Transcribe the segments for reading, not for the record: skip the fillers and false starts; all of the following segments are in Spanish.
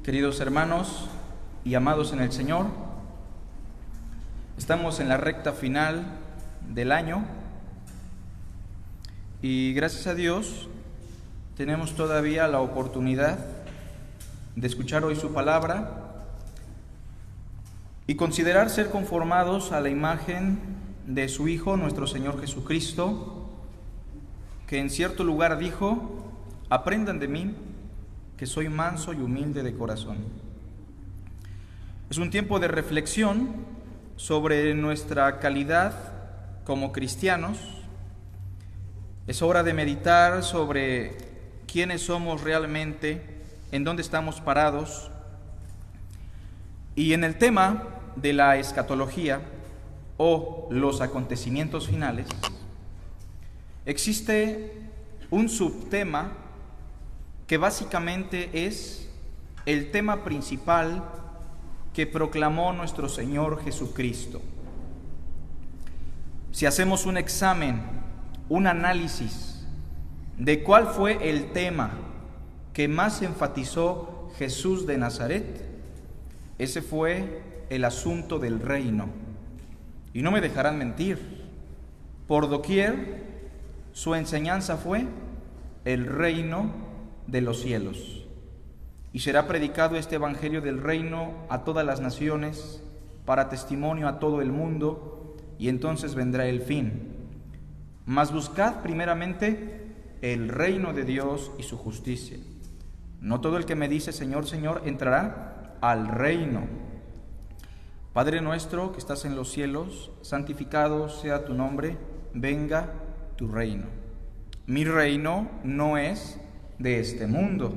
Queridos hermanos y amados en el Señor, estamos en la recta final del año y gracias a Dios tenemos todavía la oportunidad de escuchar hoy su palabra y considerar ser conformados a la imagen de su Hijo, nuestro Señor Jesucristo, que en cierto lugar dijo: aprendan de mí, que soy manso y humilde de corazón. Es un tiempo de reflexión sobre nuestra calidad como cristianos. Es hora de meditar sobre quiénes somos realmente, en dónde estamos parados. Y en el tema de la escatología o los acontecimientos finales, existe un subtema que básicamente es el tema principal que proclamó nuestro Señor Jesucristo. Si hacemos un examen, un análisis de cuál fue el tema que más enfatizó Jesús de Nazaret, ese fue el asunto del reino. Y no me dejarán mentir, por doquier su enseñanza fue el reino de los cielos. Y será predicado este evangelio del reino a todas las naciones, para testimonio a todo el mundo, y entonces vendrá el fin. Mas buscad primeramente el reino de Dios y su justicia. No todo el que me dice Señor, Señor, entrará al reino. Padre nuestro que estás en los cielos, santificado sea tu nombre, venga tu reino. Mi reino no es de este mundo.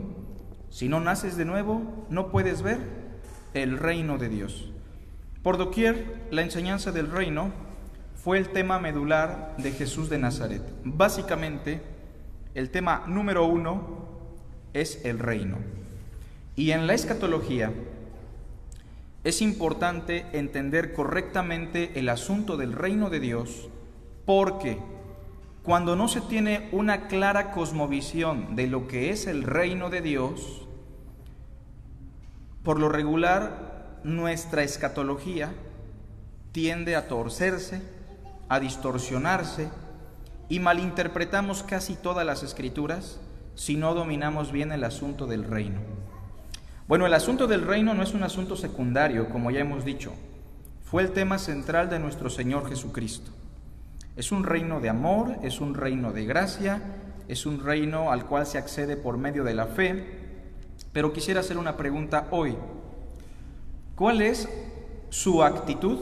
Si no naces de nuevo, no puedes ver el reino de Dios. Por doquier, la enseñanza del reino fue el tema medular de Jesús de Nazaret. Básicamente, el tema número 1 es el reino. Y en la escatología es importante entender correctamente el asunto del reino de Dios, porque cuando no se tiene una clara cosmovisión de lo que es el reino de Dios, por lo regular nuestra escatología tiende a torcerse, a distorsionarse, y malinterpretamos casi todas las escrituras si no dominamos bien el asunto del reino. Bueno, el asunto del reino no es un asunto secundario, como ya hemos dicho. Fue el tema central de nuestro Señor Jesucristo. Es un reino de amor, es un reino de gracia, es un reino al cual se accede por medio de la fe. Pero quisiera hacer una pregunta hoy. ¿Cuál es su actitud?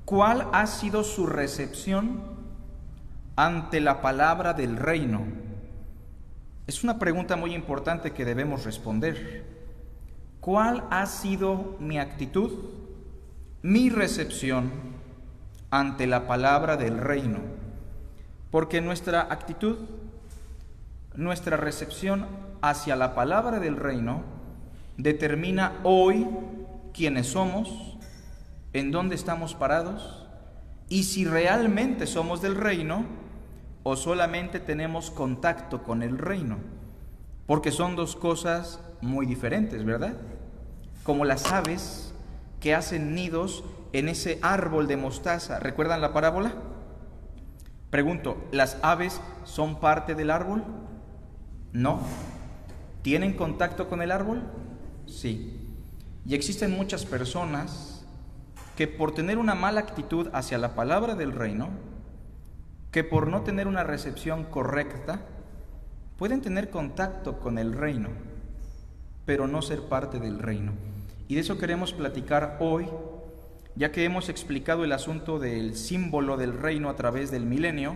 ¿Cuál ha sido su recepción ante la palabra del reino? Es una pregunta muy importante que debemos responder. ¿Cuál ha sido mi actitud, mi recepción ante la palabra del reino? Porque nuestra actitud, nuestra recepción hacia la palabra del reino determina hoy quiénes somos, en dónde estamos parados y si realmente somos del reino o solamente tenemos contacto con el reino. Porque son dos cosas muy diferentes, ¿verdad? Como las aves que hacen nidos en ese árbol de mostaza. ¿Recuerdan la parábola? Pregunto, ¿las aves son parte del árbol? No. ¿Tienen contacto con el árbol? Sí. Y existen muchas personas que por tener una mala actitud hacia la palabra del reino, que por no tener una recepción correcta, pueden tener contacto con el reino, pero no ser parte del reino. Y de eso queremos platicar hoy, ya que hemos explicado el asunto del símbolo del reino a través del milenio,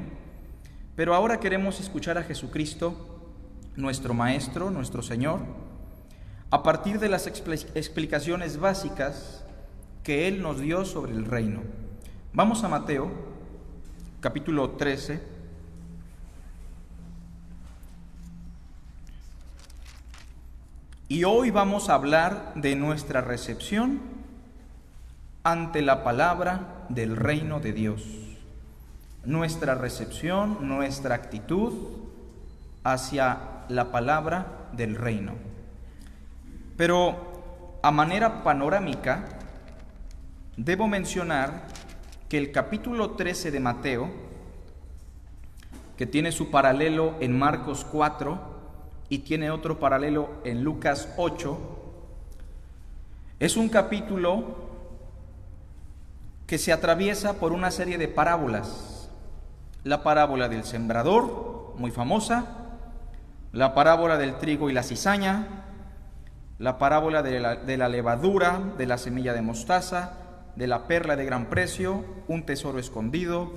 pero ahora queremos escuchar a Jesucristo, nuestro Maestro, nuestro Señor, a partir de las explicaciones básicas que Él nos dio sobre el reino. Vamos a Mateo, capítulo 13. Y hoy vamos a hablar de nuestra recepción ante la palabra del reino de Dios. Nuestra recepción, nuestra actitud hacia la palabra del reino. Pero a manera panorámica, debo mencionar que el capítulo 13 de Mateo, que tiene su paralelo en Marcos 4 y tiene otro paralelo en Lucas 8, es un capítulo que se atraviesa por una serie de parábolas. La parábola del sembrador, muy famosa, la parábola del trigo y la cizaña, la parábola de la levadura, de la semilla de mostaza, de la perla de gran precio, un tesoro escondido,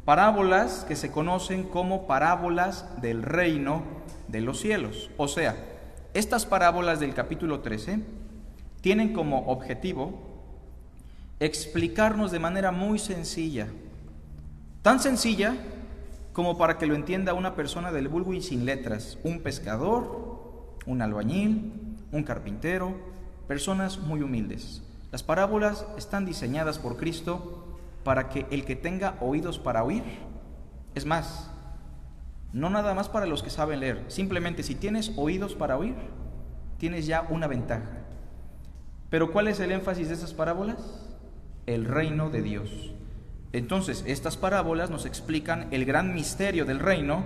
parábolas que se conocen como parábolas del reino de los cielos. O sea, estas parábolas del capítulo 13 tienen como objetivo explicarnos de manera muy sencilla, tan sencilla como para que lo entienda una persona del vulgo y sin letras, un pescador, un albañil, un carpintero, personas muy humildes. Las parábolas están diseñadas por Cristo para que el que tenga oídos para oír, es más, no nada más para los que saben leer, simplemente si tienes oídos para oír, tienes ya una ventaja. Pero ¿cuál es el énfasis de esas parábolas? El reino de Dios. Entonces, estas parábolas nos explican el gran misterio del reino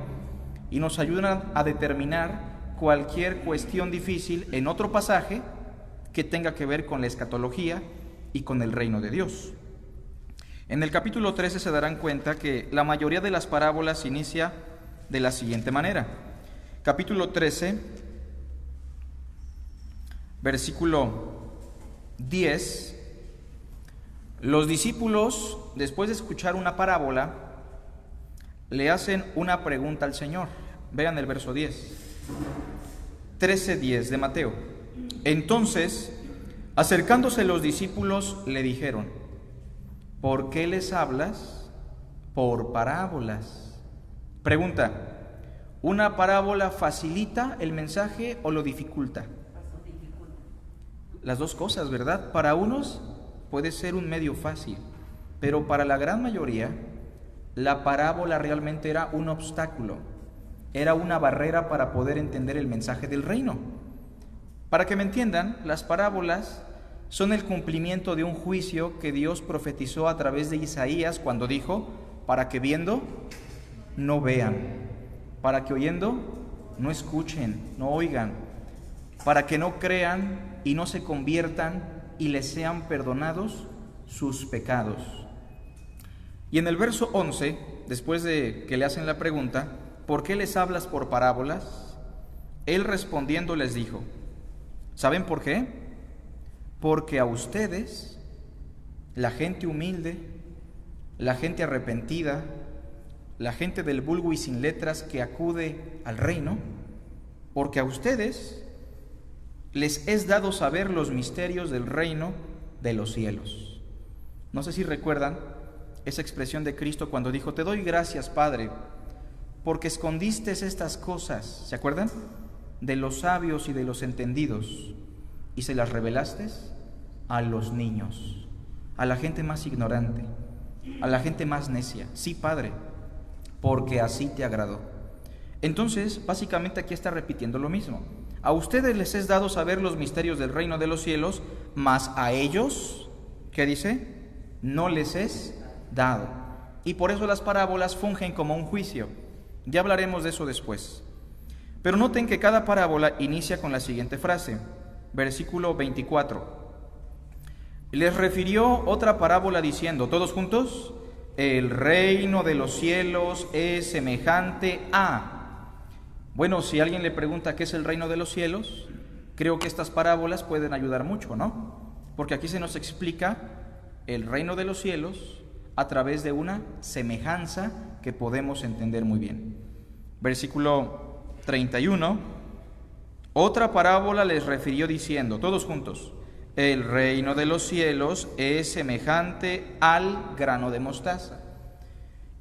y nos ayudan a determinar cualquier cuestión difícil en otro pasaje que tenga que ver con la escatología y con el reino de Dios. En el capítulo 13 se darán cuenta que la mayoría de las parábolas inicia de la siguiente manera. Capítulo 13, versículo 10. Los discípulos, después de escuchar una parábola, le hacen una pregunta al Señor. Vean el verso 10. 13:10 de Mateo. Entonces, acercándose los discípulos, le dijeron: ¿por qué les hablas por parábolas? Pregunta: ¿una parábola facilita el mensaje o lo dificulta? Las dos cosas, ¿verdad? Para unos puede ser un medio fácil, pero para la gran mayoría, la parábola realmente era un obstáculo, era una barrera para poder entender el mensaje del reino. Para que me entiendan, las parábolas son el cumplimiento de un juicio que Dios profetizó a través de Isaías cuando dijo: para que viendo no vean, para que oyendo no escuchen, no oigan, para que no crean y no se conviertan y les sean perdonados sus pecados. Y en el verso 11, después de que le hacen la pregunta: ¿por qué les hablas por parábolas?, él respondiendo les dijo: ¿saben por qué? Porque a ustedes, la gente humilde, la gente arrepentida, la gente del vulgo y sin letras que acude al reino, porque a ustedes les es dado saber los misterios del reino de los cielos. No sé si recuerdan esa expresión de Cristo cuando dijo: te doy gracias, Padre, porque escondiste estas cosas, ¿se acuerdan?, de los sabios y de los entendidos, y se las revelaste a los niños, a la gente más ignorante, a la gente más necia. Sí, Padre, porque así te agradó. Entonces, básicamente aquí está repitiendo lo mismo. A ustedes les es dado saber los misterios del reino de los cielos, mas a ellos, ¿qué dice?, no les es dado. Y por eso las parábolas fungen como un juicio. Ya hablaremos de eso después. Pero noten que cada parábola inicia con la siguiente frase, versículo 24. Les refirió otra parábola diciendo, todos juntos: el reino de los cielos es semejante a... Bueno, si alguien le pregunta qué es el reino de los cielos, creo que estas parábolas pueden ayudar mucho, ¿no? Porque aquí se nos explica el reino de los cielos a través de una semejanza que podemos entender muy bien. Versículo 31. Otra parábola les refirió diciendo, todos juntos: el reino de los cielos es semejante al grano de mostaza.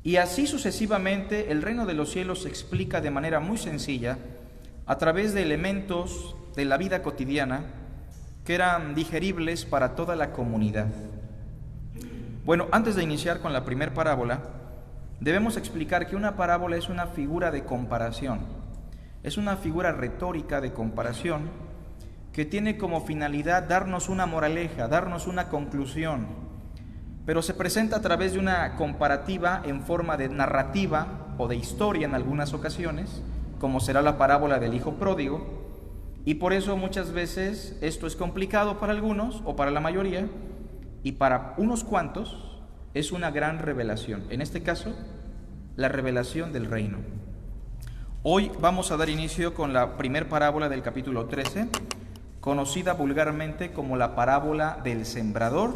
Y así sucesivamente, el reino de los cielos se explica de manera muy sencilla a través de elementos de la vida cotidiana que eran digeribles para toda la comunidad. Bueno, antes de iniciar con la primera parábola, debemos explicar que una parábola es una figura de comparación, es una figura retórica de comparación que tiene como finalidad darnos una moraleja, darnos una conclusión, pero se presenta a través de una comparativa en forma de narrativa o de historia en algunas ocasiones, como será la parábola del hijo pródigo, y por eso muchas veces esto es complicado para algunos o para la mayoría, y para unos cuantos es una gran revelación, en este caso, la revelación del reino. Hoy vamos a dar inicio con la primer parábola del capítulo 13, conocida vulgarmente como la parábola del sembrador.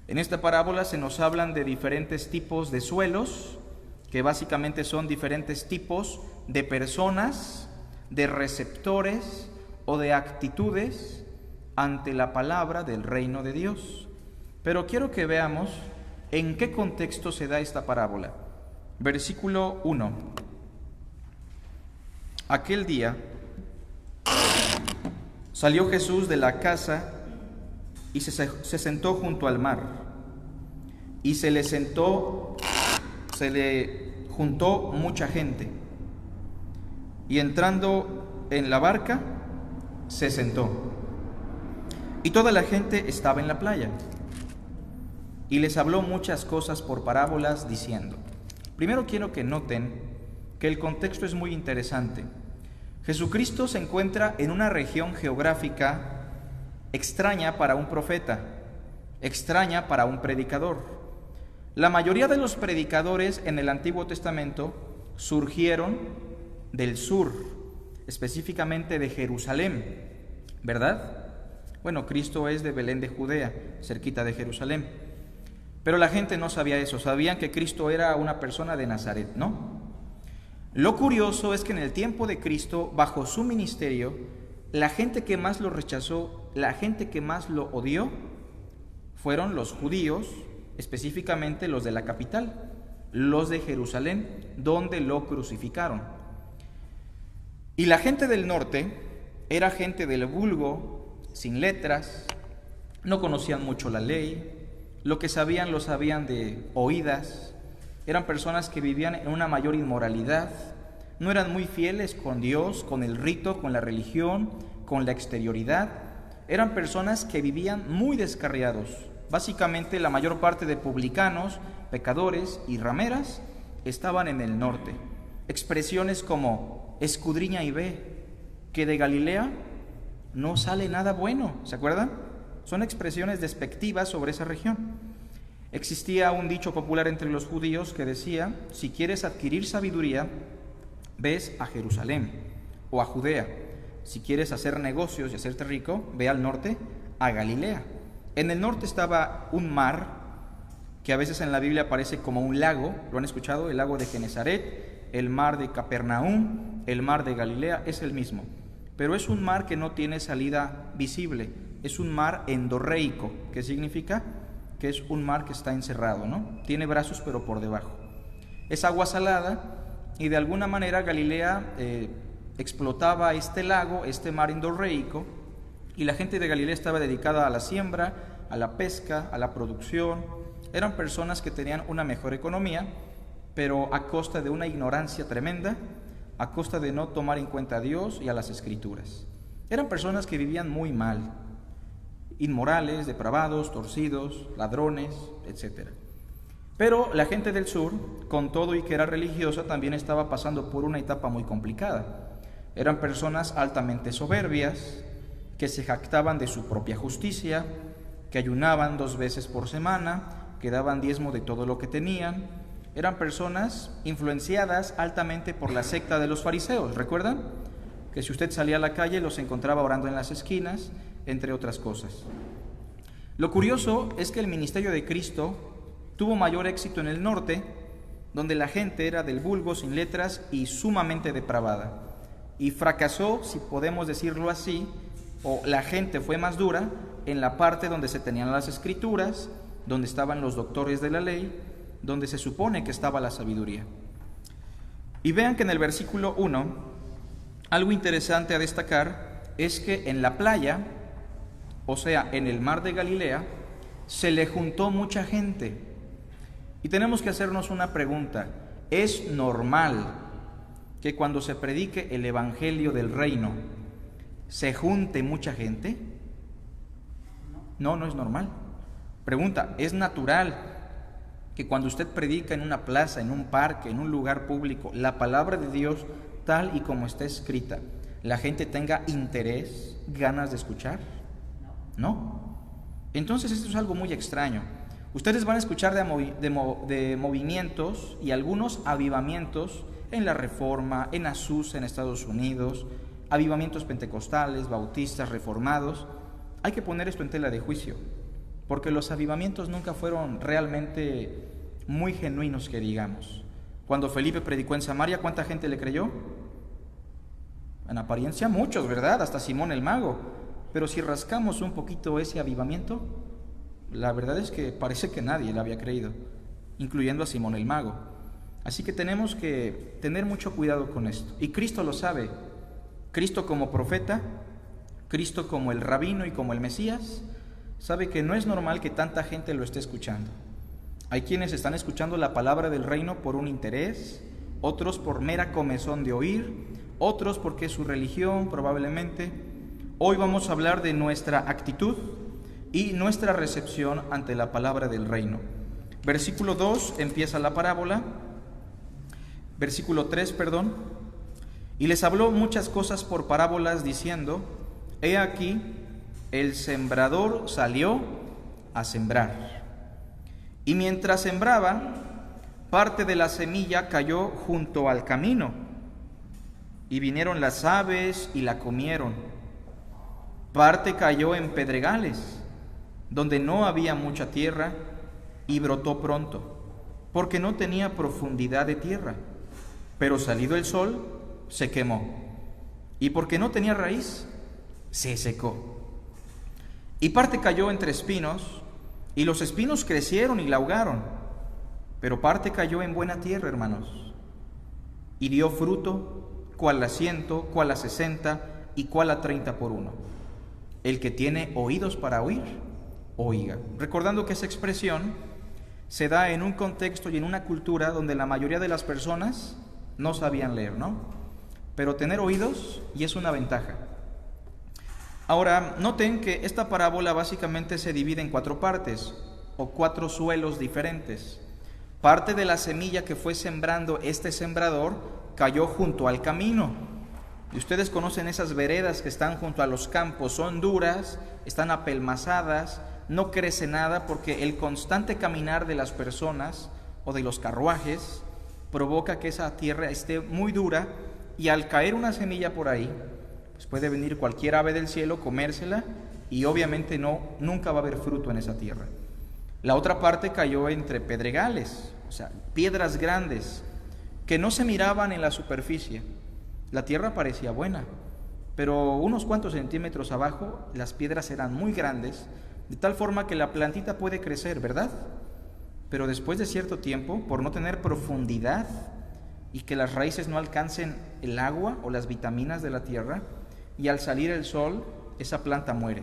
En esta parábola se nos hablan de diferentes tipos de suelos, que básicamente son diferentes tipos de personas, de receptores o de actitudes ante la palabra del reino de Dios. Pero quiero que veamos en qué contexto se da esta parábola. Versículo 1. Aquel día salió Jesús de la casa y se sentó junto al mar, y se le juntó mucha gente, y entrando en la barca, se sentó, y toda la gente estaba en la playa, y les habló muchas cosas por parábolas, diciendo. Primero quiero que noten que el contexto es muy interesante. Jesucristo se encuentra en una región geográfica extraña para un profeta, extraña para un predicador. La mayoría de los predicadores en el Antiguo Testamento surgieron del sur, específicamente de Jerusalén, ¿verdad? Bueno, Cristo es de Belén de Judea, cerquita de Jerusalén. Pero la gente no sabía eso, sabían que Cristo era una persona de Nazaret, ¿no? Lo curioso es que en el tiempo de Cristo, bajo su ministerio, la gente que más lo rechazó, la gente que más lo odió, fueron los judíos, específicamente los de la capital, los de Jerusalén, donde lo crucificaron. Y la gente del norte era gente del vulgo, sin letras, no conocían mucho la ley, lo que sabían lo sabían de oídas. Eran personas que vivían en una mayor inmoralidad, no eran muy fieles con Dios, con el rito, con la religión, con la exterioridad. Eran personas que vivían muy descarriados. Básicamente la mayor parte de publicanos, pecadores y rameras estaban en el norte. Expresiones como escudriña y ve, que de Galilea no sale nada bueno, ¿se acuerdan? Son expresiones despectivas sobre esa región. Existía un dicho popular entre los judíos que decía: si quieres adquirir sabiduría, ves a Jerusalén o a Judea. Si quieres hacer negocios y hacerte rico, ve al norte, a Galilea. En el norte estaba un mar, que a veces en la Biblia aparece como un lago, ¿lo han escuchado? El lago de Genesaret, el mar de Capernaum, el mar de Galilea, es el mismo. Pero es un mar que no tiene salida visible, es un mar endorreico, que significa que es un mar que está encerrado, ¿no? Tiene brazos pero por debajo. Es agua salada y de alguna manera Galilea explotaba este lago, este mar endorreico, y la gente de Galilea estaba dedicada a la siembra, a la pesca, a la producción. Eran personas que tenían una mejor economía, pero a costa de una ignorancia tremenda, a costa de no tomar en cuenta a Dios y a las Escrituras. Eran personas que vivían muy mal, inmorales, depravados, torcidos, ladrones, etc. Pero la gente del sur, con todo y que era religiosa, también estaba pasando por una etapa muy complicada. Eran personas altamente soberbias, que se jactaban de su propia justicia, que ayunaban 2 veces por semana, que daban diezmo de todo lo que tenían. Eran personas influenciadas altamente por la secta de los fariseos, ¿recuerdan? Que si usted salía a la calle los encontraba orando en las esquinas, entre otras cosas. Lo curioso es que el ministerio de Cristo tuvo mayor éxito en el norte, donde la gente era del vulgo, sin letras y sumamente depravada. Y fracasó, si podemos decirlo así, o la gente fue más dura en la parte donde se tenían las Escrituras, donde estaban los doctores de la ley, donde se supone que estaba la sabiduría. Y vean que en el versículo 1, algo interesante a destacar es que en la playa, o sea, en el mar de Galilea, se le juntó mucha gente. Y tenemos que hacernos una pregunta: ¿es normal que cuando se predique el evangelio del reino, se junte mucha gente? No, no es normal. Pregunta, ¿es natural que cuando usted predica en una plaza, en un parque, en un lugar público, la palabra de Dios tal y como está escrita, la gente tenga interés, ganas de escuchar? No. Entonces esto es algo muy extraño. Ustedes van a escuchar de movimientos y algunos avivamientos en la Reforma, en Azusa en Estados Unidos, avivamientos pentecostales, bautistas, reformados. Hay que poner esto en tela de juicio, porque los avivamientos nunca fueron realmente muy genuinos, que digamos. Cuando Felipe predicó en Samaria, ¿cuánta gente le creyó? En apariencia muchos, ¿verdad? Hasta Simón el mago. Pero si rascamos un poquito ese avivamiento, la verdad es que parece que nadie le había creído, incluyendo a Simón el mago. Así que tenemos que tener mucho cuidado con esto. Y Cristo lo sabe. Cristo como profeta, Cristo como el rabino y como el Mesías, sabe que no es normal que tanta gente lo esté escuchando. Hay quienes están escuchando la palabra del reino por un interés, otros por mera comezón de oír, otros porque es su religión probablemente. Hoy vamos a hablar de nuestra actitud y nuestra recepción ante la palabra del reino. Versículo 2 empieza la parábola, versículo 3, y les habló muchas cosas por parábolas diciendo: he aquí, el sembrador salió a sembrar. Y mientras sembraba, parte de la semilla cayó junto al camino, y vinieron las aves y la comieron. Parte cayó en pedregales, donde no había mucha tierra, y brotó pronto, porque no tenía profundidad de tierra. Pero salido el sol, se quemó, y porque no tenía raíz, se secó. Y parte cayó entre espinos, y los espinos crecieron y la ahogaron. Pero parte cayó en buena tierra, hermanos, y dio fruto, cual a 100, cual a 60 y cual a 30 por uno. El que tiene oídos para oír, oiga. Recordando que esa expresión se da en un contexto y en una cultura donde la mayoría de las personas no sabían leer, ¿no? Pero tener oídos y es una ventaja. Ahora, noten que esta parábola básicamente se divide en 4 partes o 4 suelos diferentes. Parte de la semilla que fue sembrando este sembrador cayó junto al camino. Y ustedes conocen esas veredas que están junto a los campos, son duras, están apelmazadas, no crece nada porque el constante caminar de las personas o de los carruajes provoca que esa tierra esté muy dura, y al caer una semilla por ahí, pues puede venir cualquier ave del cielo, comérsela, y obviamente nunca va a haber fruto en esa tierra. La otra parte cayó entre pedregales, o sea, piedras grandes que no se miraban en la superficie. La tierra parecía buena, pero unos cuantos centímetros abajo las piedras eran muy grandes, de tal forma que la plantita puede crecer, ¿verdad? Pero después de cierto tiempo, por no tener profundidad y que las raíces no alcancen el agua o las vitaminas de la tierra, y al salir el sol, esa planta muere.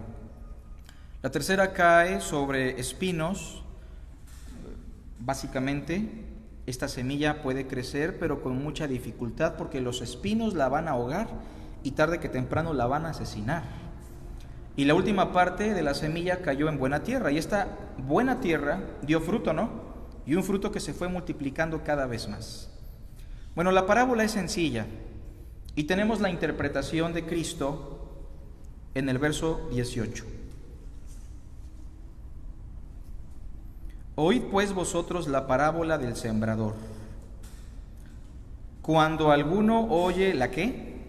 La tercera cae sobre espinos. Básicamente, esta semilla puede crecer, pero con mucha dificultad, porque los espinos la van a ahogar y tarde que temprano la van a asesinar. Y la última parte de la semilla cayó en buena tierra, y esta buena tierra dio fruto, ¿no? Y un fruto que se fue multiplicando cada vez más. Bueno, la parábola es sencilla, y tenemos la interpretación de Cristo en el verso 18. Oíd pues vosotros la parábola del sembrador. Cuando alguno oye ¿la qué?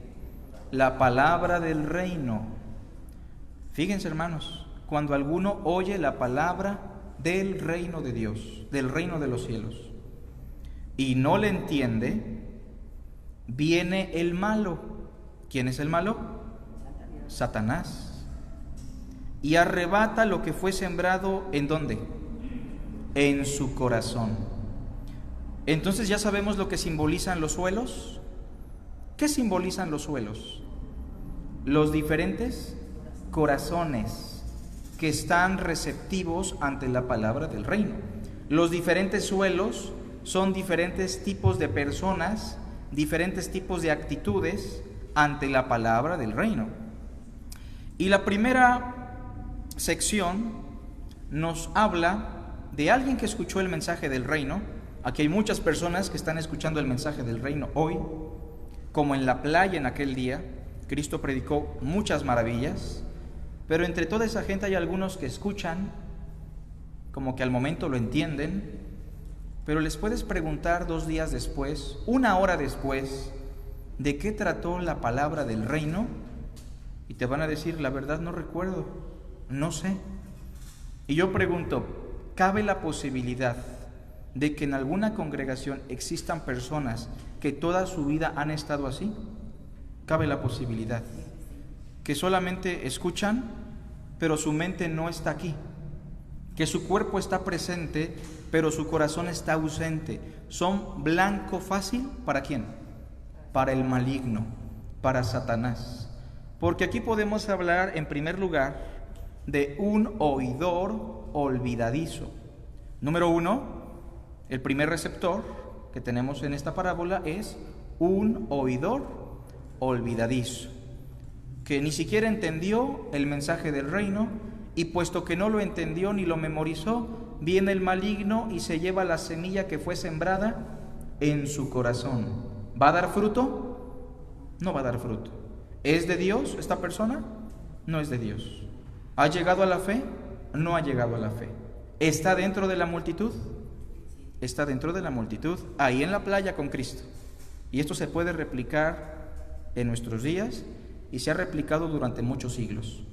La palabra del reino. Fíjense, hermanos, cuando alguno oye la palabra del reino de Dios, del reino de los cielos, y no le entiende, viene el malo. ¿Quién es el malo? Satanás. Y arrebata lo que fue sembrado, ¿en dónde? En su corazón. Entonces ya sabemos lo que simbolizan los suelos. ¿Qué simbolizan los suelos? Los diferentes corazones que están receptivos ante la palabra del reino. Los diferentes suelos son diferentes tipos de personas, diferentes tipos de actitudes ante la palabra del reino. Y la primera sección nos habla de alguien que escuchó el mensaje del reino. Aquí hay muchas personas que están escuchando el mensaje del reino hoy, como en la playa en aquel día. Cristo predicó muchas maravillas, pero entre toda esa gente hay algunos que escuchan, como que al momento lo entienden, pero les puedes preguntar 2 días después, 1 hora después, ¿de qué trató la palabra del reino? Y te van a decir, la verdad no recuerdo, no sé. Y yo pregunto, ¿cabe la posibilidad de que en alguna congregación existan personas que toda su vida han estado así? Cabe la posibilidad que solamente escuchan, pero su mente no está aquí, que su cuerpo está presente, pero su corazón está ausente. Son blanco fácil, ¿para quién? Para el maligno, para Satanás. Porque aquí podemos hablar en primer lugar de un oidor olvidadizo. Número 1, el primer receptor que tenemos en esta parábola es un oidor olvidadizo, que ni siquiera entendió el mensaje del reino, y puesto que no lo entendió ni lo memorizó, viene el maligno y se lleva la semilla que fue sembrada en su corazón. ¿Va a dar fruto? No va a dar fruto. ¿Es de Dios esta persona? No es de Dios. ¿Ha llegado a la fe? No ha llegado a la fe. ¿Está dentro de la multitud? Está dentro de la multitud, ahí en la playa con Cristo. Y esto se puede replicar en nuestros días y se ha replicado durante muchos siglos.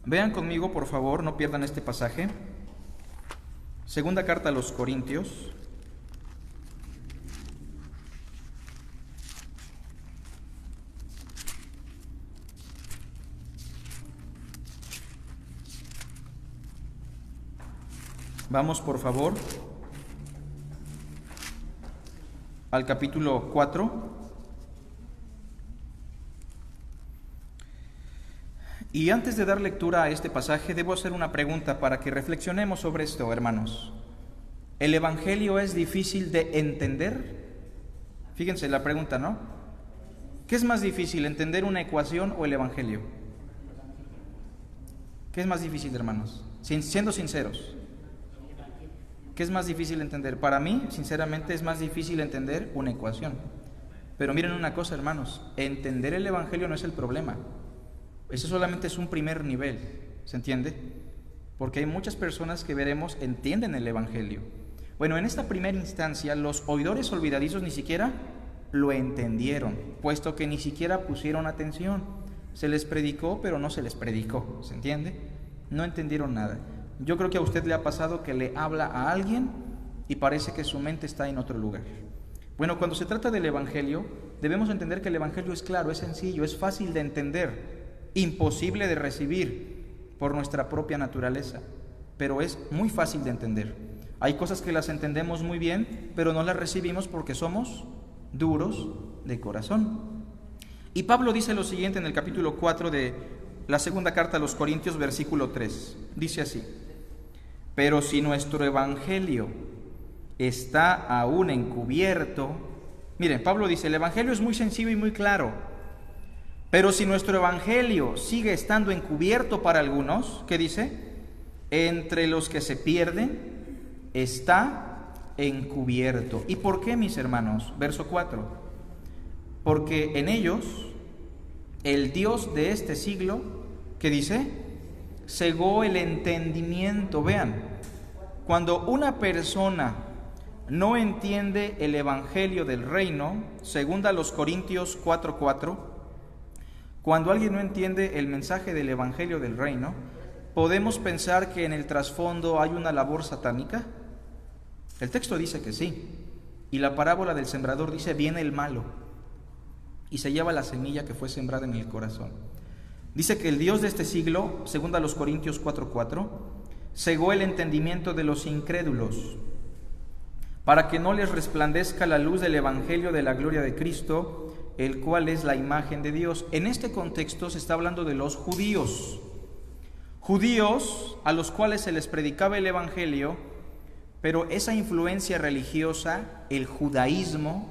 Vean conmigo, por favor, no pierdan este pasaje. Segunda carta a los Corintios. Vamos, por favor, al capítulo 4. Y antes de dar lectura a este pasaje, debo hacer una pregunta para que reflexionemos sobre esto, hermanos. ¿El Evangelio es difícil de entender? Fíjense la pregunta, ¿no? ¿Qué es más difícil, entender una ecuación o el Evangelio? ¿Qué es más difícil, hermanos? Siendo sinceros. ¿Qué es más difícil entender? Para mí, sinceramente, es más difícil entender una ecuación. Pero miren una cosa, hermanos, entender el Evangelio no es el problema. Eso solamente es un primer nivel, ¿se entiende? Porque hay muchas personas que veremos entienden el Evangelio. Bueno, en esta primera instancia, los oidores olvidadizos ni siquiera lo entendieron, puesto que ni siquiera pusieron atención. Se les predicó, pero no se les predicó, ¿se entiende? No entendieron nada. Yo creo que a usted le ha pasado que le habla a alguien y parece que su mente está en otro lugar. Bueno, cuando se trata del Evangelio, debemos entender que el Evangelio es claro, es sencillo, es fácil de entender, imposible de recibir por nuestra propia naturaleza, pero es muy fácil de entender. Hay cosas que las entendemos muy bien, pero no las recibimos porque somos duros de corazón. Y Pablo dice lo siguiente en el capítulo 4 de la segunda carta a los Corintios, versículo 3. Dice así: pero si nuestro evangelio está aún encubierto. Miren, Pablo dice, el evangelio es muy sencillo y muy claro, pero si nuestro evangelio sigue estando encubierto para algunos, ¿qué dice? Entre los que se pierden está encubierto. ¿Y por qué, mis hermanos? Verso 4. Porque en ellos el Dios de este siglo, ¿qué dice? Cegó el entendimiento. Vean, cuando una persona no entiende el evangelio del reino, según a los Corintios 4:4, cuando alguien no entiende el mensaje del evangelio del reino, ¿podemos pensar que en el trasfondo hay una labor satánica? El texto dice que sí, y la parábola del sembrador dice, viene el malo y se lleva la semilla que fue sembrada en el corazón. Dice que el Dios de este siglo, según a los Corintios 4:4, cegó el entendimiento de los incrédulos, para que no les resplandezca la luz del evangelio de la gloria de Cristo, el cual es la imagen de Dios. En este contexto se está hablando de los judíos. Judíos a los cuales se les predicaba el evangelio, pero esa influencia religiosa, el judaísmo,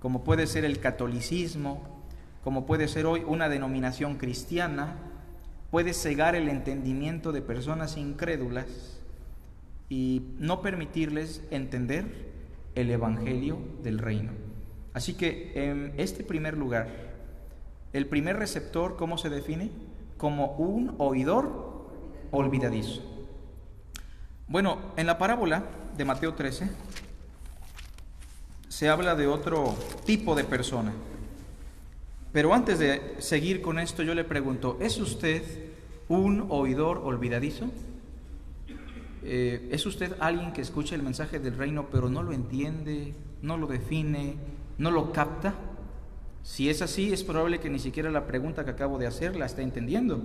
como puede ser el catolicismo, como puede ser hoy una denominación cristiana, puede cegar el entendimiento de personas incrédulas y no permitirles entender el evangelio del reino. Así que en este primer lugar, el primer receptor, ¿cómo se define? Como un oidor olvidadizo. Bueno, en la parábola de Mateo 13 se habla de otro tipo de persona. Pero antes de seguir con esto, yo le pregunto, ¿es usted un oidor olvidadizo? ¿Es usted alguien que escucha el mensaje del reino pero no lo entiende, no lo define, no lo capta? Si es así, es probable que ni siquiera la pregunta que acabo de hacer la esté entendiendo.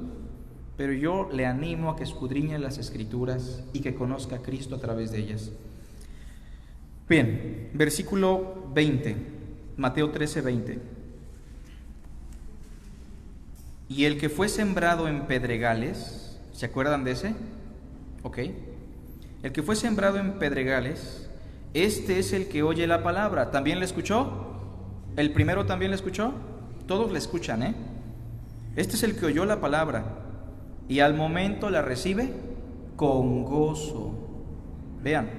Pero yo le animo a que escudriñe las Escrituras y que conozca a Cristo a través de ellas. Bien, versículo 20, Mateo 13, 20. Y el que fue sembrado en pedregales, ¿se acuerdan de ese? Ok. El que fue sembrado en pedregales, este es el que oye la palabra. ¿También le escuchó? ¿El primero también le escuchó? Todos le escuchan, ¿eh? Este es el que oyó la palabra y al momento la recibe con gozo. Vean,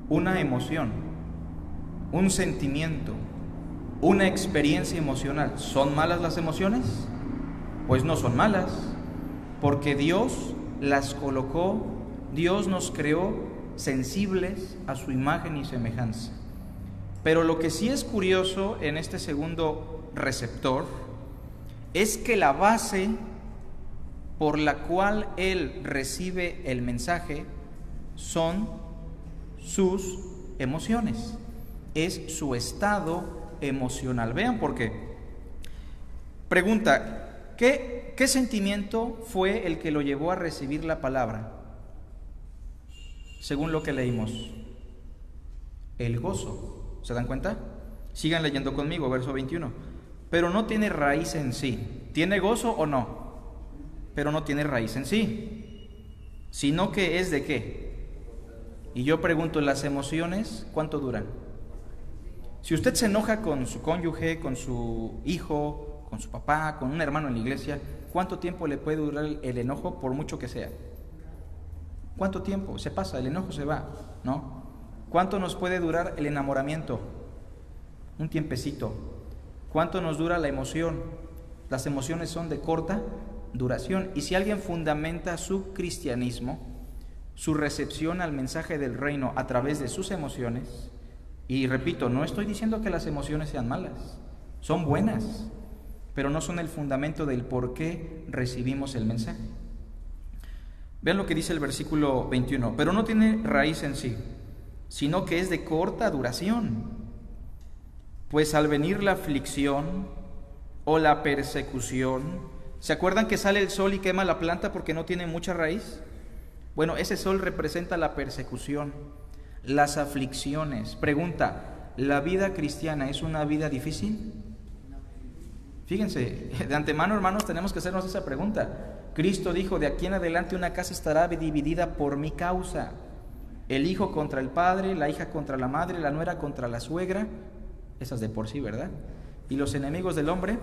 una emoción, un sentimiento, una experiencia emocional. ¿Son malas las emociones? Pues no son malas, porque Dios las colocó, Dios nos creó sensibles a su imagen y semejanza. Pero lo que sí es curioso en este segundo receptor es que la base por la cual él recibe el mensaje son sus emociones, es su estado emocional. Vean por qué. Pregunta, ¿qué sentimiento fue el que lo llevó a recibir la palabra? Según lo que leímos, el gozo. ¿Se dan cuenta? Sigan leyendo conmigo, verso 21. Pero no tiene raíz en sí. ¿Tiene gozo o no? Pero no tiene raíz en sí, sino que es de qué. Y yo pregunto, ¿las emociones cuánto duran? Si usted se enoja con su cónyuge, con su hijo, con su papá, con un hermano en la iglesia, ¿cuánto tiempo le puede durar el enojo, por mucho que sea? ¿Cuánto tiempo? Se pasa, el enojo se va, ¿no? ¿Cuánto nos puede durar el enamoramiento? Un tiempecito. ¿Cuánto nos dura la emoción? Las emociones son de corta duración. Y si alguien fundamenta su cristianismo, su recepción al mensaje del reino a través de sus emociones, y repito, no estoy diciendo que las emociones sean malas, son buenas, pero no son el fundamento del por qué recibimos el mensaje. Vean lo que dice el versículo 21, pero no tiene raíz en sí, sino que es de corta duración. Pues al venir la aflicción o la persecución, ¿se acuerdan que sale el sol y quema la planta porque no tiene mucha raíz? Bueno, ese sol representa la persecución, las aflicciones. Pregunta, ¿la vida cristiana es una vida difícil? Fíjense, de antemano, hermanos, tenemos que hacernos esa pregunta. Cristo dijo, de aquí en adelante una casa estará dividida por mi causa. El hijo contra el padre, la hija contra la madre, la nuera contra la suegra. Esas de por sí, ¿verdad? Y los enemigos del hombre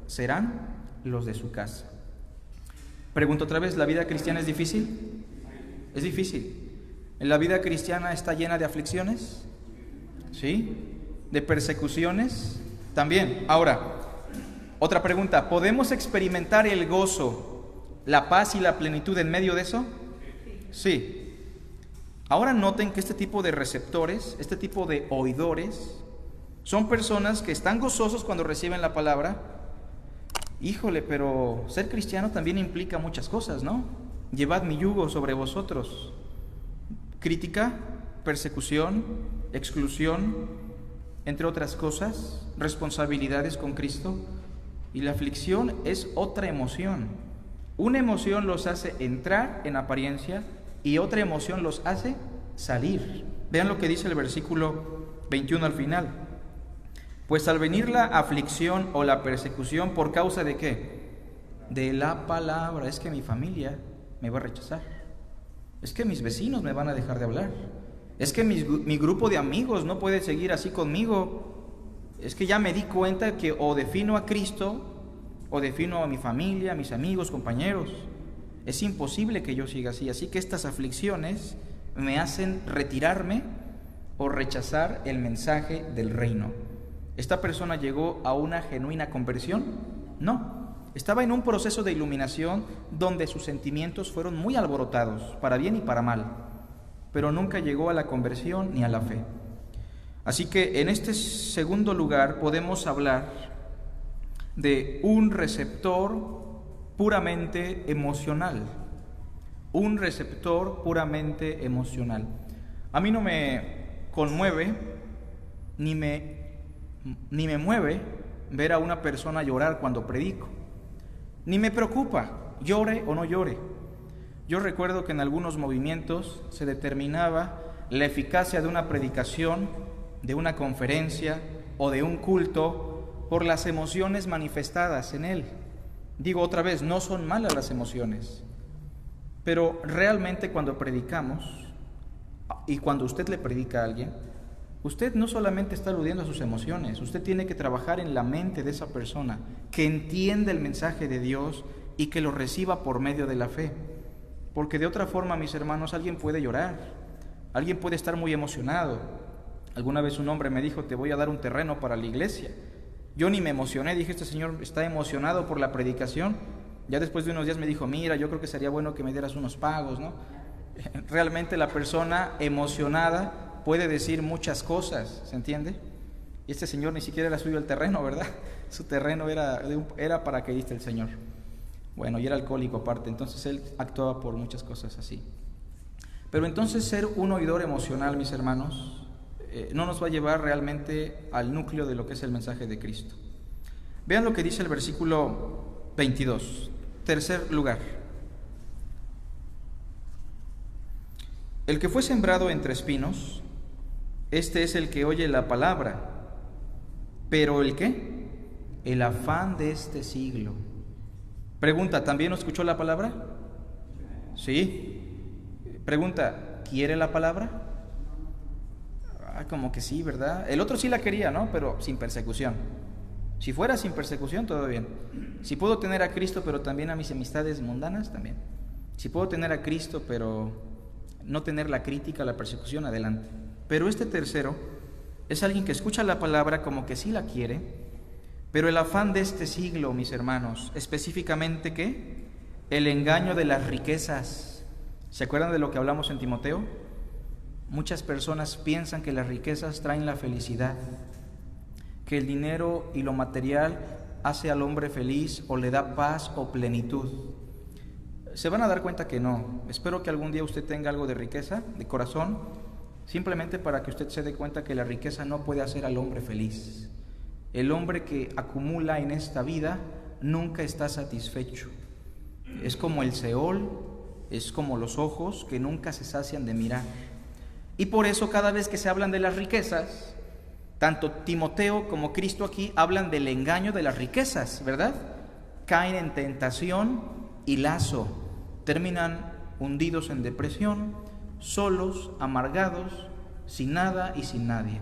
serán los de su casa. Pregunto otra vez, ¿la vida cristiana es difícil? Es difícil. ¿En la vida cristiana está llena de aflicciones? ¿Sí? ¿De persecuciones? También. Ahora, otra pregunta, ¿podemos experimentar el gozo, la paz y la plenitud en medio de eso? Sí. Ahora noten que este tipo de receptores, este tipo de oidores, son personas que están gozosos cuando reciben la palabra. Híjole, pero ser cristiano también implica muchas cosas, ¿no? Llevad mi yugo sobre vosotros. Crítica, persecución, exclusión, entre otras cosas, responsabilidades con Cristo. Y la aflicción es otra emoción. Una emoción los hace entrar en apariencia y otra emoción los hace salir. Vean lo que dice el versículo 21 al final. Pues al venir la aflicción o la persecución, ¿por causa de qué? De la palabra. Es que mi familia me va a rechazar. Es que mis vecinos me van a dejar de hablar. Es que mi grupo de amigos no puede seguir así conmigo. Es que ya me di cuenta que o defino a Cristo o defino a mi familia, a mis amigos, compañeros. Es imposible que yo siga así. Así que estas aflicciones me hacen retirarme o rechazar el mensaje del reino. ¿Esta persona llegó a una genuina conversión? No. Estaba en un proceso de iluminación donde sus sentimientos fueron muy alborotados, para bien y para mal, pero nunca llegó a la conversión ni a la fe. Así que en este segundo lugar podemos hablar de un receptor puramente emocional. Un receptor puramente emocional. A mí no me conmueve ni me mueve ver a una persona llorar cuando predico. Ni me preocupa, llore o no llore. Yo recuerdo que en algunos movimientos se determinaba la eficacia de una predicación, de una conferencia o de un culto por las emociones manifestadas en él. Digo otra vez, no son malas las emociones, pero realmente cuando predicamos y cuando usted le predica a alguien, usted no solamente está aludiendo a sus emociones, usted tiene que trabajar en la mente de esa persona, que entienda el mensaje de Dios y que lo reciba por medio de la fe. Porque de otra forma, mis hermanos, alguien puede llorar, alguien puede estar muy emocionado. Alguna vez un hombre me dijo, te voy a dar un terreno para la iglesia. Yo ni me emocioné, dije, este señor está emocionado por la predicación. Ya después de unos días me dijo, mira, yo creo que sería bueno que me dieras unos pagos, ¿no? Realmente la persona emocionada puede decir muchas cosas, ¿se entiende? Y este señor ni siquiera era suyo el terreno, ¿verdad? Su terreno era paracaidista el señor. Bueno, y era alcohólico aparte, entonces él actuaba por muchas cosas así. Pero entonces ser un oidor emocional, mis hermanos, no nos va a llevar realmente al núcleo de lo que es el mensaje de Cristo. Vean lo que dice el versículo 22, tercer lugar. El que fue sembrado entre espinos, este es el que oye la palabra, pero ¿el qué? El afán de este siglo. Pregunta, ¿también escuchó la palabra? Sí. Pregunta, ¿quiere la palabra? Como que sí, ¿verdad? El otro sí la quería, ¿no? Pero sin persecución. Si fuera sin persecución, todo bien. Si puedo tener a Cristo, pero también a mis amistades mundanas, también. Si puedo tener a Cristo, pero no tener la crítica, la persecución, adelante. Pero este tercero es alguien que escucha la palabra como que sí la quiere, pero el afán de este siglo, mis hermanos, específicamente, ¿qué? El engaño de las riquezas. ¿Se acuerdan de lo que hablamos en Timoteo? Muchas personas piensan que las riquezas traen la felicidad, que el dinero y lo material hace al hombre feliz o le da paz o plenitud. Se van a dar cuenta que no. Espero que algún día usted tenga algo de riqueza, de corazón, simplemente para que usted se dé cuenta que la riqueza no puede hacer al hombre feliz. El hombre que acumula en esta vida nunca está satisfecho. Es como el Seol, es como los ojos que nunca se sacian de mirar. Y por eso cada vez que se hablan de las riquezas, tanto Timoteo como Cristo aquí hablan del engaño de las riquezas, ¿verdad? Caen en tentación y lazo, terminan hundidos en depresión, solos, amargados, sin nada y sin nadie.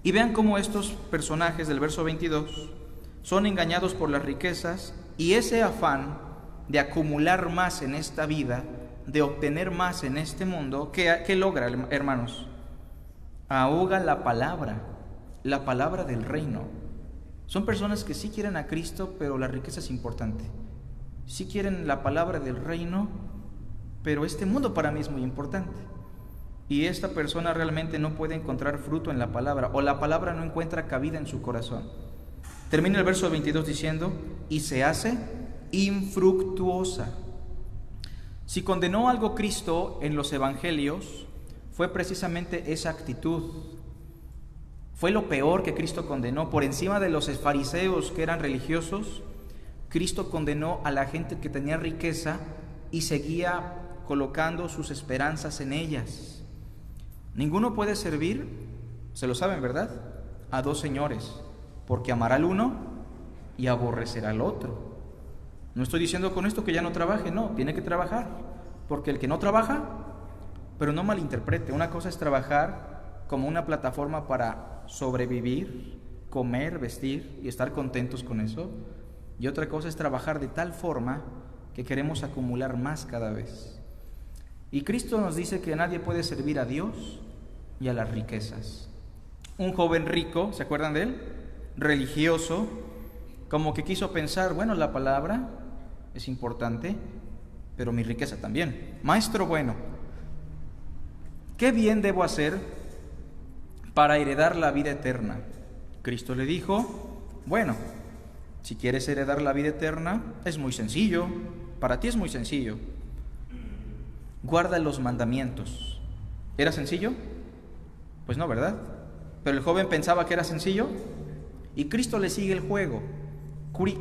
Y vean cómo estos personajes del verso 22 son engañados por las riquezas y ese afán de acumular más en esta vida, de obtener más en este mundo, ¿qué logra, hermanos? Ahoga la palabra del reino. Son personas que sí quieren a Cristo, pero la riqueza es importante. Sí quieren la palabra del reino, pero este mundo para mí es muy importante. Y esta persona realmente no puede encontrar fruto en la palabra, o la palabra no encuentra cabida en su corazón. Termina el verso 22 diciendo, y se hace infructuosa. Si condenó algo Cristo en los evangelios, fue precisamente esa actitud. Fue lo peor que Cristo condenó. Por encima de los fariseos que eran religiosos, Cristo condenó a la gente que tenía riqueza y seguía colocando sus esperanzas en ellas. Ninguno puede servir, se lo saben, ¿verdad?, a dos señores, porque amará al uno y aborrecerá al otro. No estoy diciendo con esto que ya no trabaje, no, tiene que trabajar, porque el que no trabaja, pero no malinterprete, una cosa es trabajar como una plataforma para sobrevivir, comer, vestir y estar contentos con eso, y otra cosa es trabajar de tal forma que queremos acumular más cada vez. Y Cristo nos dice que nadie puede servir a Dios y a las riquezas. Un joven rico, ¿se acuerdan de él? Religioso, como que quiso pensar, bueno, la palabra es importante, pero mi riqueza también. Maestro bueno, ¿qué bien debo hacer para heredar la vida eterna? Cristo le dijo, bueno, si quieres heredar la vida eterna, es muy sencillo, para ti es muy sencillo. Guarda los mandamientos. ¿Era sencillo? Pues no, ¿verdad? Pero el joven pensaba que era sencillo y Cristo le sigue el juego.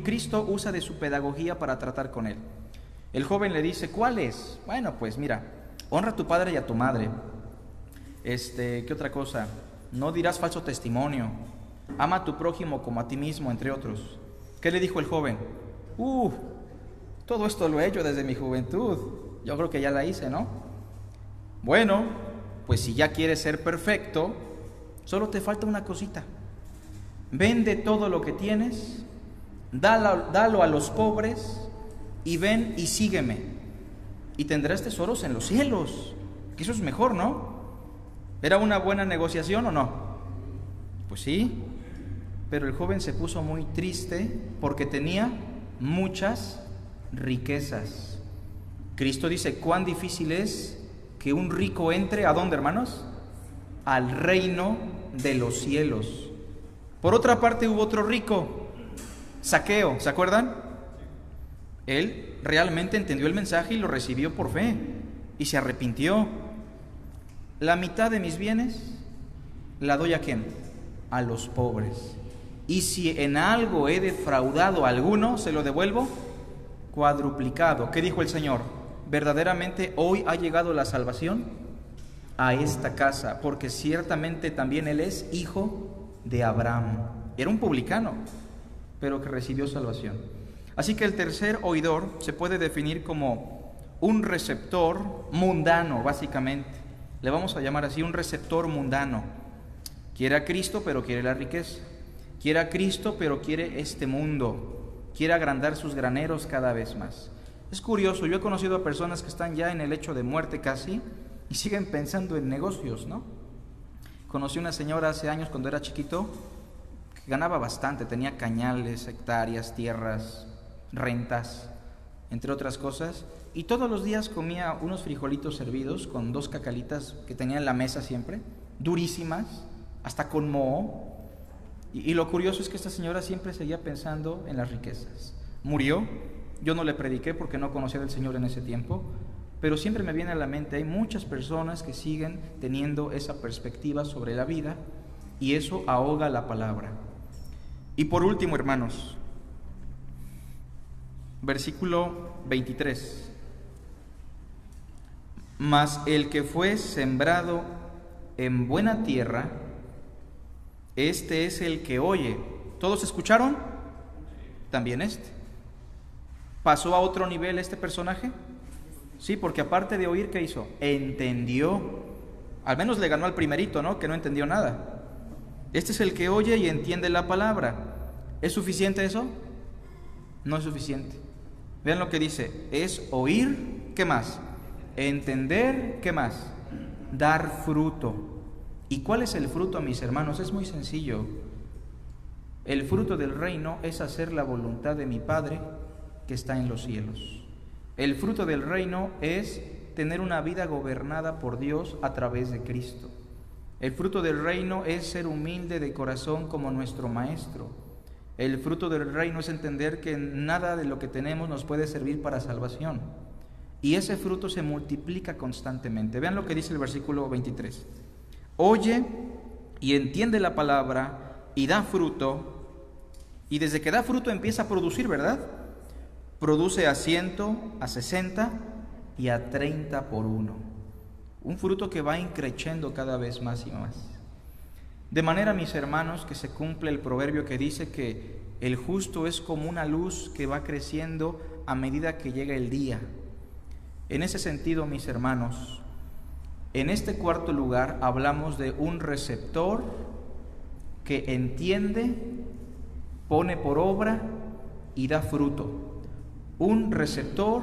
Cristo usa de su pedagogía para tratar con él. El joven le dice, ¿cuál es? Bueno, pues mira, honra a tu padre y a tu madre. ¿Qué otra cosa? No dirás falso testimonio. Ama a tu prójimo como a ti mismo, entre otros. ¿Qué le dijo el joven? Todo esto lo he hecho desde mi juventud. Yo creo que ya la hice, ¿no? Bueno, pues si ya quieres ser perfecto, solo te falta una cosita. Vende todo lo que tienes, dalo a los pobres y ven y sígueme. Y tendrás tesoros en los cielos. Que eso es mejor, ¿no? ¿Era una buena negociación o no? Pues sí, pero el joven se puso muy triste porque tenía muchas riquezas. Cristo dice, ¿cuán difícil es que un rico entre a dónde, hermanos? Al reino de los cielos. Por otra parte hubo otro rico, Zaqueo, ¿se acuerdan? Él realmente entendió el mensaje y lo recibió por fe y se arrepintió. La mitad de mis bienes la doy ¿a quién? A los pobres. Y si en algo he defraudado a alguno, se lo devuelvo cuadruplicado. ¿Qué dijo el Señor? Verdaderamente hoy ha llegado la salvación a esta casa, porque ciertamente también él es hijo de Abraham. Era un publicano, pero que recibió salvación. Así que el tercer oidor se puede definir como un receptor mundano, básicamente. Le vamos a llamar así, un receptor mundano. Quiere a Cristo, pero quiere la riqueza. Quiere a Cristo, pero quiere este mundo. Quiere agrandar sus graneros cada vez más. Es curioso, yo he conocido a personas que están ya en el lecho de muerte casi y siguen pensando en negocios, ¿no? Conocí una señora hace años cuando era chiquito que ganaba bastante, tenía cañales, hectáreas, tierras, rentas, entre otras cosas, y todos los días comía unos frijolitos servidos con 2 cacalitas que tenía en la mesa siempre, durísimas, hasta con moho. Y lo curioso es que esta señora siempre seguía pensando en las riquezas. Murió, yo no le prediqué porque no conocía del Señor en ese tiempo, pero siempre me viene a la mente, hay muchas personas que siguen teniendo esa perspectiva sobre la vida y eso ahoga la palabra. Y por último, hermanos, versículo 23. Mas el que fue sembrado en buena tierra, este es el que oye. ¿Todos escucharon? También este. ¿Pasó a otro nivel este personaje? Sí, porque aparte de oír, ¿qué hizo? Entendió. Al menos le ganó al primerito, ¿no? Que no entendió nada. Este es el que oye y entiende la palabra. ¿Es suficiente eso? No es suficiente. Vean lo que dice. Es oír, ¿qué más? Entender, ¿qué más? Dar fruto. ¿Y cuál es el fruto, mis hermanos? Es muy sencillo. El fruto del reino es hacer la voluntad de mi Padre que está en los cielos. El fruto del reino es tener una vida gobernada por Dios a través de Cristo. El fruto del reino es ser humilde de corazón como nuestro Maestro. El fruto del reino es entender que nada de lo que tenemos nos puede servir para salvación. Y ese fruto se multiplica constantemente. Vean lo que dice el versículo 23. Oye y entiende la palabra y da fruto. Y desde que da fruto empieza a producir, ¿verdad? Produce a 100, a 60 y a 30 por uno. Un fruto que va increciendo cada vez más y más. De manera, mis hermanos, que se cumple el proverbio que dice que el justo es como una luz que va creciendo a medida que llega el día. En ese sentido, mis hermanos, en este cuarto lugar hablamos de un receptor que entiende, pone por obra y da fruto, un receptor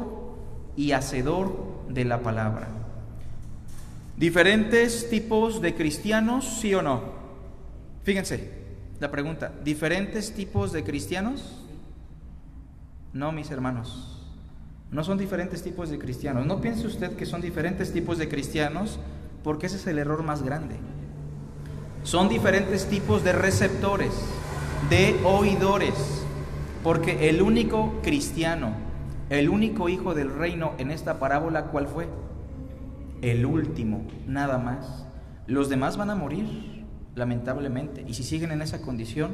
y hacedor de la palabra. ¿Diferentes tipos de cristianos, sí o no? Fíjense, la pregunta, ¿diferentes tipos de cristianos? No, mis hermanos, no son diferentes tipos de cristianos. No piense usted que son diferentes tipos de cristianos, porque ese es el error más grande. Son diferentes tipos de receptores, de oidores, porque el único cristiano, el único hijo del reino en esta parábola, ¿cuál fue? El último, nada más. Los demás van a morir, lamentablemente, y si siguen en esa condición,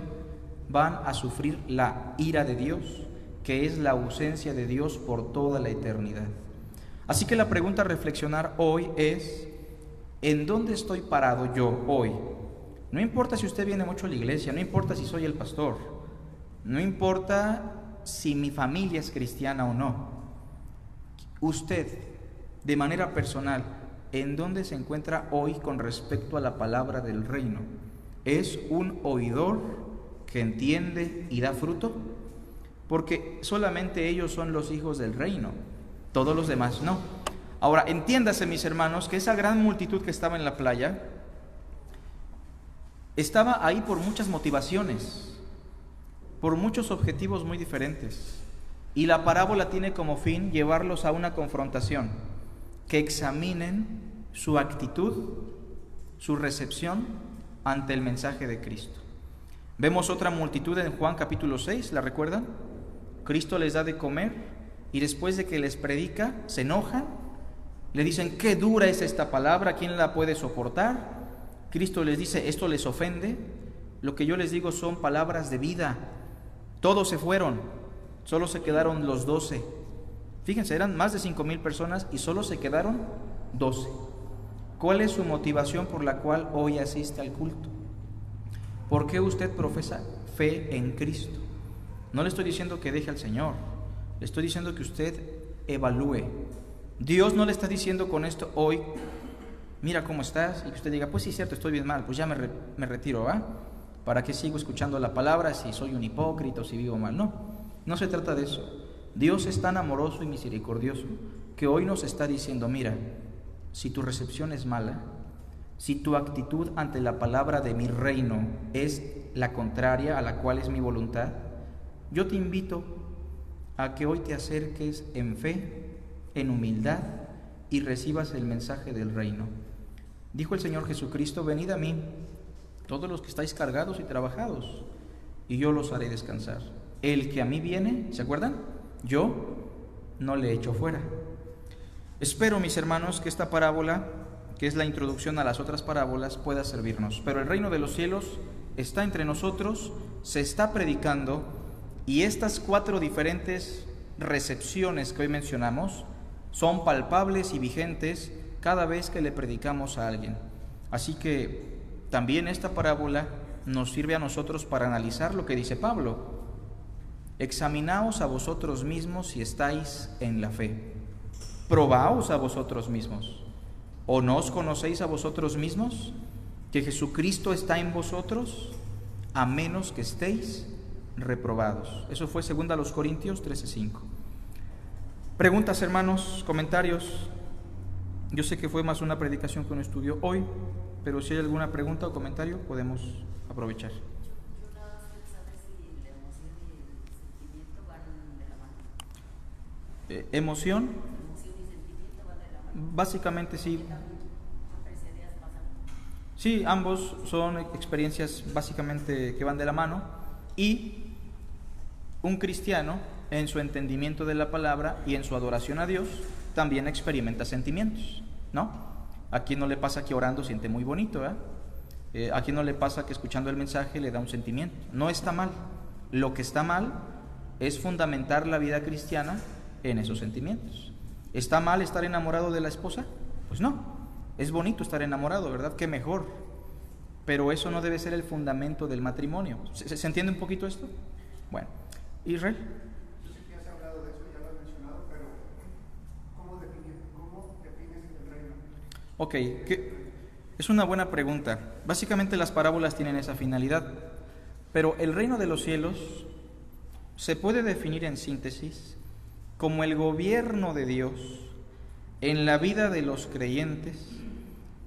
van a sufrir la ira de Dios, que es la ausencia de Dios por toda la eternidad. Así que la pregunta a reflexionar hoy es: ¿en dónde estoy parado yo hoy? No importa si usted viene mucho a la iglesia, no importa si soy el pastor, no importa si mi familia es cristiana o no. Usted, de manera personal, ¿en dónde se encuentra hoy con respecto a la palabra del reino? ¿Es un oidor que entiende y da fruto? Porque solamente ellos son los hijos del reino, todos los demás no. Ahora, entiéndase, mis hermanos, que esa gran multitud que estaba en la playa estaba ahí por muchas motivaciones, por muchos objetivos muy diferentes. Y la parábola tiene como fin llevarlos a una confrontación, que examinen su actitud, su recepción ante el mensaje de Cristo. Vemos otra multitud en Juan capítulo 6, ¿la recuerdan? Cristo les da de comer y después de que les predica, se enojan, le dicen: qué dura es esta palabra, ¿quién la puede soportar? Cristo les dice: esto les ofende, lo que yo les digo son palabras de vida. Todos se fueron, solo se quedaron los 12. Fíjense, eran más de 5,000 personas y solo se quedaron 12. ¿Cuál es su motivación por la cual hoy asiste al culto? ¿Por qué usted profesa fe en Cristo? No le estoy diciendo que deje al Señor, le estoy diciendo que usted evalúe. Dios no le está diciendo con esto hoy: mira cómo estás, y que usted diga: pues sí, cierto, estoy bien mal, pues ya me retiro, ¿va? ¿Para qué sigo escuchando la palabra si soy un hipócrita o si vivo mal? No, no se trata de eso. Dios es tan amoroso y misericordioso que hoy nos está diciendo: mira, si tu recepción es mala, si tu actitud ante la palabra de mi reino es la contraria a la cual es mi voluntad, yo te invito a que hoy te acerques en fe, en humildad, y recibas el mensaje del reino. Dijo el Señor Jesucristo: venid a mí, todos los que estáis cargados y trabajados, y yo los haré descansar. El que a mí viene, ¿se acuerdan? Yo no le echo fuera. Espero, mis hermanos, que esta parábola, que es la introducción a las otras parábolas, pueda servirnos. Pero el reino de los cielos está entre nosotros, se está predicando, y estas 4 diferentes recepciones que hoy mencionamos son palpables y vigentes cada vez que le predicamos a alguien. Así que también esta parábola nos sirve a nosotros para analizar lo que dice Pablo: examinaos a vosotros mismos si estáis en la fe, probaos a vosotros mismos, ¿o no os conocéis a vosotros mismos que Jesucristo está en vosotros, a menos que estéis reprobados? Eso fue 2 Corintios 13:5. Preguntas, hermanos, comentarios. Yo sé que fue más una predicación que un estudio hoy, pero si hay alguna pregunta o comentario podemos aprovechar. Emoción, básicamente sí. Sí, ambos son experiencias básicamente que van de la mano, y un cristiano en su entendimiento de la palabra y en su adoración a Dios también experimenta sentimientos, ¿no? ¿A quién no le pasa que orando siente muy bonito, ¿a quién no le pasa que escuchando el mensaje le da un sentimiento? No está mal. Lo que está mal es fundamentar la vida cristiana en esos sentimientos. ¿Está mal estar enamorado de la esposa? Pues no, es bonito estar enamorado, ¿verdad? Qué mejor. Pero eso no debe ser el fundamento del matrimonio. ¿Se entiende un poquito esto? Bueno, Israel. Yo sé que has hablado de eso, ya lo has mencionado, pero ¿cómo defines el reino? Ok, es una buena pregunta. Básicamente las parábolas tienen esa finalidad, pero el reino de los cielos se puede definir en síntesis como el gobierno de Dios en la vida de los creyentes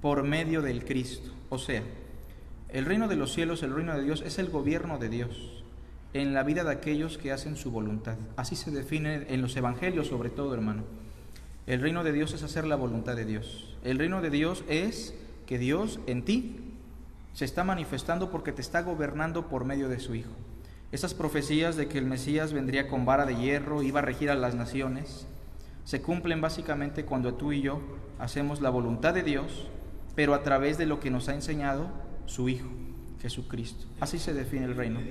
por medio del Cristo. O sea, el reino de los cielos, el reino de Dios, es el gobierno de Dios en la vida de aquellos que hacen su voluntad. Así se define en los evangelios, sobre todo, hermano. El reino de Dios es hacer la voluntad de Dios. El reino de Dios es que Dios en ti se está manifestando porque te está gobernando por medio de su Hijo. Esas profecías de que el Mesías vendría con vara de hierro, iba a regir a las naciones, se cumplen básicamente cuando tú y yo hacemos la voluntad de Dios, pero a través de lo que nos ha enseñado su Hijo, Jesucristo. Así se define el reino.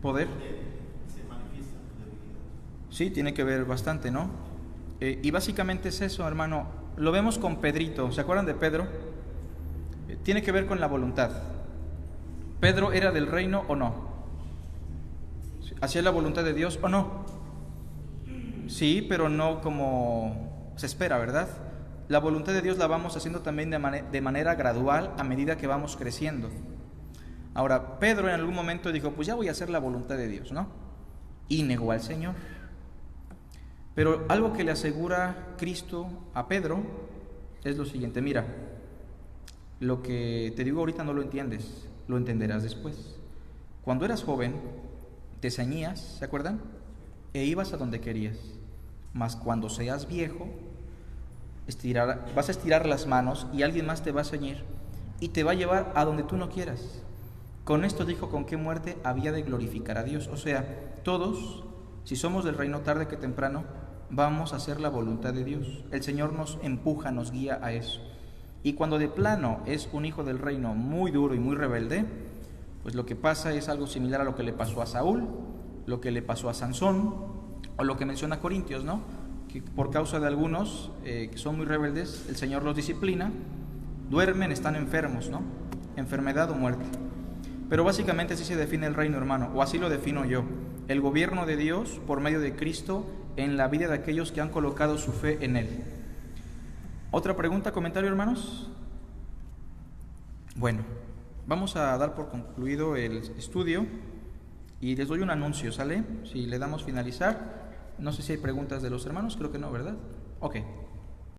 Poder. Sí, tiene que ver bastante, ¿no? Y básicamente es eso, hermano. Lo vemos con Pedrito. ¿Se acuerdan de Pedro? Tiene que ver con la voluntad. ¿Pedro era del reino o no? ¿Hacía la voluntad de Dios o no? Sí, pero no como se espera, ¿verdad? La voluntad de Dios la vamos haciendo también de manera gradual a medida que vamos creciendo. Ahora, Pedro en algún momento dijo, pues ya voy a hacer la voluntad de Dios, ¿no? Y negó al Señor. Pero algo que le asegura Cristo a Pedro es lo siguiente: mira, lo que te digo ahorita no lo entiendes, lo entenderás después. Cuando eras joven, te ceñías, ¿se acuerdan? E ibas a donde querías. Mas cuando seas viejo, vas a estirar las manos y alguien más te va a ceñir y te va a llevar a donde tú no quieras. Con esto dijo con qué muerte había de glorificar a Dios. O sea, todos, si somos del reino, tarde que temprano, vamos a hacer la voluntad de Dios. El Señor nos empuja, nos guía a eso. Y cuando de plano es un hijo del reino muy duro y muy rebelde, pues lo que pasa es algo similar a lo que le pasó a Saúl, lo que le pasó a Sansón, o lo que menciona Corintios, ¿no? Que por causa de algunos que son muy rebeldes, el Señor los disciplina, duermen, están enfermos, ¿no? Enfermedad o muerte. Pero básicamente así se define el reino, hermano, o así lo defino yo: el gobierno de Dios por medio de Cristo en la vida de aquellos que han colocado su fe en Él. ¿Otra pregunta, comentario, hermanos? Bueno, vamos a dar por concluido el estudio y les doy un anuncio, ¿sale? Si le damos finalizar, no sé si hay preguntas de los hermanos, creo que no, ¿verdad? Ok.